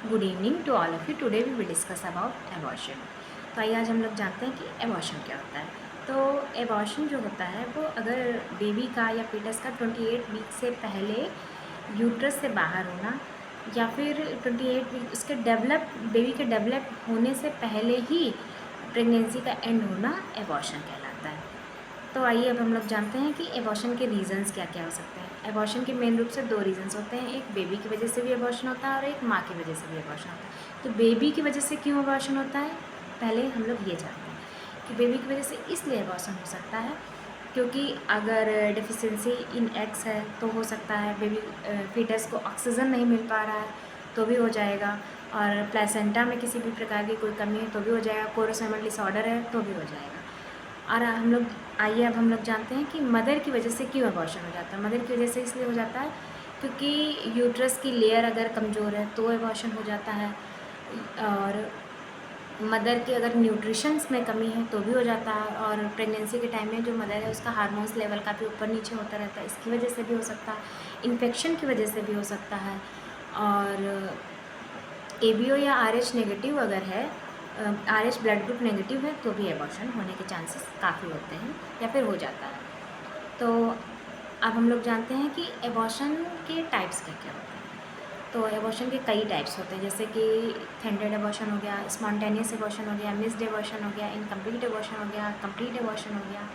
Good evening to all of you. Today we will discuss about abortion. तो आइए आज हम लोग जानते हैं कि एबॉर्शन क्या होता है। तो एबॉर्शन जो होता है वो अगर बेबी का या फीटस का 28 वीक से पहले यूट्रस से बाहर होना या फिर 28 वीक उसके बेबी के डेवलप होने से पहले ही प्रेगनेंसी का एंड होना एबॉर्शन कहलाता है। तो आइए अब हम लोग जानते हैं कि एबॉर्शन के रीज़न्स क्या क्या हो सकते हैं। एबॉर्शन के मेन रूप से दो रीज़न्स होते हैं, एक बेबी की वजह से भी एबॉर्शन होता है और एक माँ की वजह से भी एबॉर्शन होता है। तो बेबी की वजह से क्यों एबॉर्शन होता है, पहले हम लोग ये जानते हैं कि बेबी की वजह से इसलिए एबॉर्शन हो सकता है क्योंकि अगर डिफिशिएंसी इन एग्स है तो हो सकता है बेबी फीटस को ऑक्सीजन नहीं मिल पा रहा है तो भी हो जाएगा, और प्लेसेंटा में किसी भी प्रकार की कोई कमी है तो भी हो जाएगा, क्रोमोसोमल डिसऑर्डर है तो भी हो जाएगा। और हम लोग आइए अब हम लोग जानते हैं कि मदर की वजह से क्यों एबॉर्शन हो जाता है। मदर की वजह से इसलिए हो जाता है क्योंकि यूट्रस की लेयर अगर कमज़ोर है तो एबॉर्शन हो जाता है, और मदर के अगर न्यूट्रिशंस में कमी है तो भी हो जाता है, और प्रेगनेंसी के टाइम में जो मदर है उसका हार्मोन्स लेवल काफ़ी ऊपर नीचे होता रहता है, इसकी वजह से भी हो सकता है, इन्फेक्शन की वजह से भी हो सकता है। और एबीओ या आरएच नेगेटिव अगर है, आरएच ब्लड ग्रुप नेगेटिव है तो भी एबॉर्शन होने के चांसेस काफ़ी होते हैं या फिर हो जाता है। तो अब हम लोग जानते हैं कि एबॉर्शन के टाइप्स क्या क्या होते हैं। तो एबॉर्शन के कई टाइप्स होते हैं, जैसे कि थेंडेड एबॉर्शन हो गया, स्पॉन्टेनियस एबॉर्शन हो गया, मिस्ड एबॉर्शन हो गया, इनकम्प्लीट एबॉर्शन हो गया, कंप्लीट एबॉर्शन हो गया।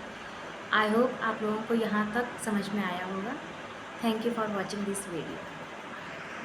आई होप आप लोगों को यहाँ तक समझ में आया होगा। Thank you for watching this video.